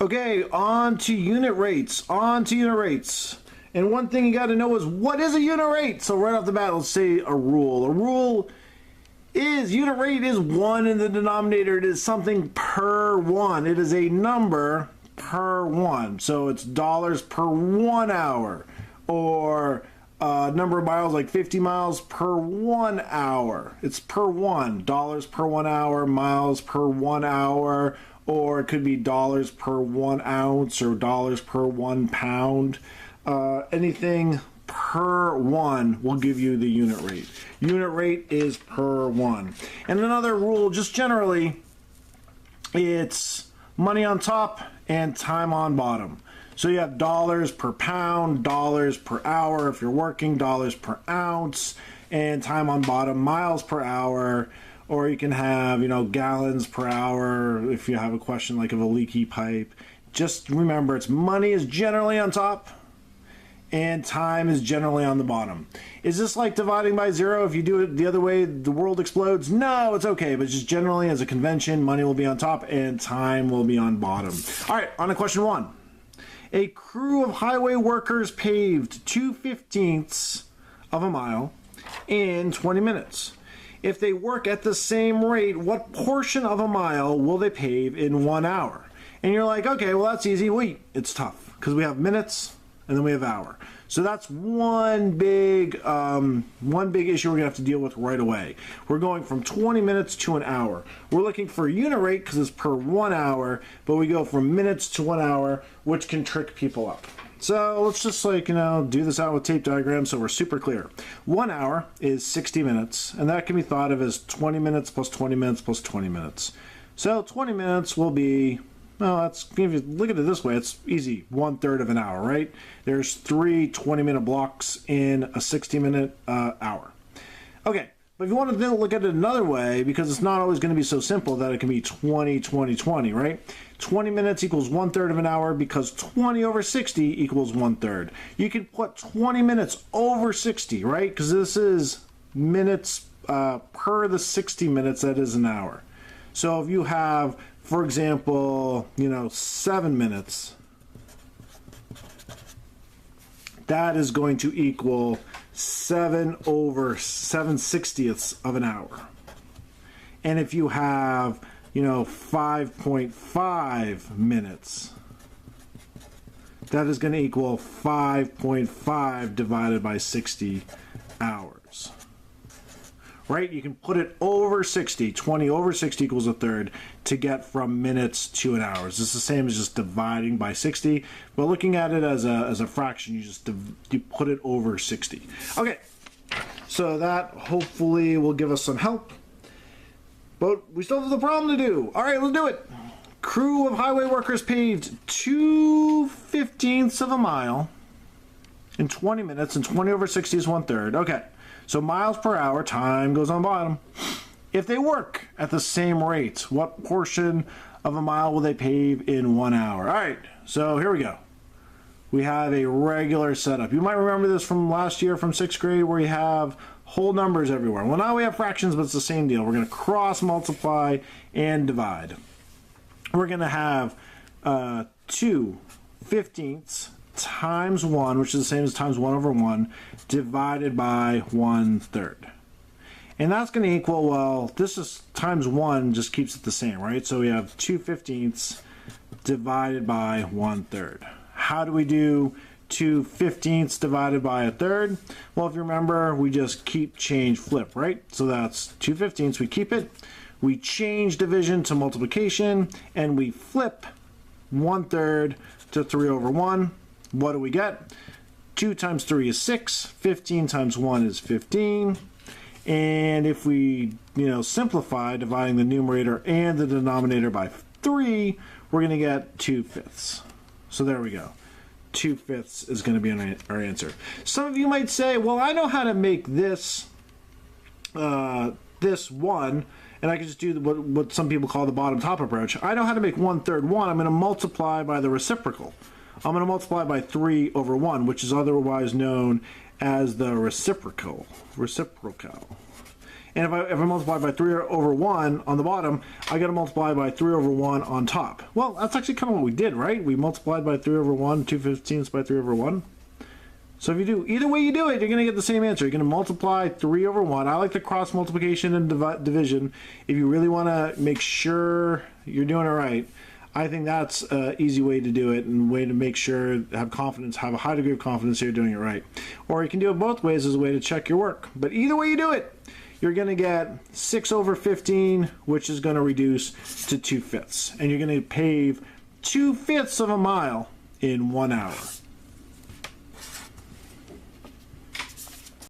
Okay, on to unit rates. And one thing you got to know is, what is a unit rate? So right off the bat, let's say a rule. A rule is, unit rate is 1 in the denominator. It is something per 1. It is a number per 1. So it's dollars per 1 hour, or number of miles, like 50 miles per 1 hour. It's per 1. Dollars per 1 hour, miles per 1 hour, or it could be dollars per 1 ounce or dollars per 1 pound. Anything per 1 will give you the unit rate. Unit rate is per 1. And another rule, just generally, it's money on top and time on bottom. So you have dollars per pound, dollars per hour if you're working, dollars per ounce, and time on bottom, miles per hour. Or you can have, gallons per hour if you have a question like of a leaky pipe. Just remember, it's money is generally on top and time is generally on the bottom. Is this like dividing by 0? If you do it the other way, the world explodes? No, it's okay, but just generally as a convention, money will be on top and time will be on bottom. All right, on to question 1. A crew of highway workers paved 2/15 of a mile in 20 minutes. If they work at the same rate, what portion of a mile will they pave in 1 hour? And you're like, okay, well, that's easy. Wait, it's tough because we have minutes and then we have hour. So that's one big issue we're gonna have to deal with right away. We're going from 20 minutes to an hour. We're looking for a unit rate because it's per 1 hour, but we go from minutes to 1 hour, which can trick people up. So let's just do this out with tape diagrams so we're super clear. 1 hour is 60 minutes, and that can be thought of as 20 minutes plus 20 minutes plus 20 minutes. So 20 minutes will be, well, if you look at it this way, it's easy, 1/3 of an hour, right? There's 3 20-minute blocks in a 60-minute hour. Okay, but if you want to look at it another way, because it's not always going to be so simple that it can be 20, 20, 20, right? 20 minutes equals 1/3 of an hour because 20 over 60 equals 1/3. You can put 20 minutes over 60, right? Because this is minutes per the 60 minutes that is an hour. So if you have, for example, 7 minutes, that is going to equal 7 over 7/60ths of an hour. And if you have 5.5 minutes, that is going to equal 5.5 divided by 60 hours. Right? You can put it over 60. 20 over 60 equals 1/3 to get from minutes to an hour. It's the same as just dividing by 60, but looking at it as a fraction, you put it over 60. Okay, so that hopefully will give us some help. But we still have the problem to do. All right, let's do it. Crew of highway workers paved 2/15 of a mile in 20 minutes, and 20 over 60 is 1/3. Okay, so miles per hour, time goes on bottom. If they work at the same rate, what portion of a mile will they pave in 1 hour? All right, so here we go. We have a regular setup. You might remember this from last year from 6th grade where you have whole numbers everywhere. Well, now we have fractions, but it's the same deal. We're going to cross multiply and divide. We're going to have 2/15 times 1, which is the same as times 1 over 1, divided by 1/3. And that's going to equal, well, this is times 1 just keeps it the same, right? So we have 2/15 divided by 1/3. How do we do 2/15 divided by 1/3? Well, if you remember, we just keep, change, flip, right? So that's 2/15, we keep it. We change division to multiplication, and we flip 1/3 to 3 over 1. What do we get? 2 times 3 is 6. 15 times 1 is 15. And if we, simplify, dividing the numerator and the denominator by 3, we're going to get 2/5. So there we go. 2/5 is going to be our answer. Some of you might say, well, I know how to make this this 1, and I can just do what some people call the bottom-top approach. I know how to make 1/3 1. I'm going to multiply by the reciprocal. I'm going to multiply by 3 over 1, which is otherwise known as the reciprocal. And if I multiply by 3 over 1 on the bottom, I got to multiply by 3 over 1 on top. Well, that's actually kind of what we did, right? We multiplied by 3 over 1, 2/15 by 3 over 1. So if you do, either way you do it, you're going to get the same answer. You're going to multiply 3 over 1. I like the cross multiplication and division. If you really want to make sure you're doing it right, I think that's an easy way to do it and a way to make sure, have confidence, have a high degree of confidence you're doing it right. Or you can do it both ways as a way to check your work. But either way you do it, you're going to get 6 over 15, which is going to reduce to 2/5. And you're going to pave 2/5 of a mile in 1 hour.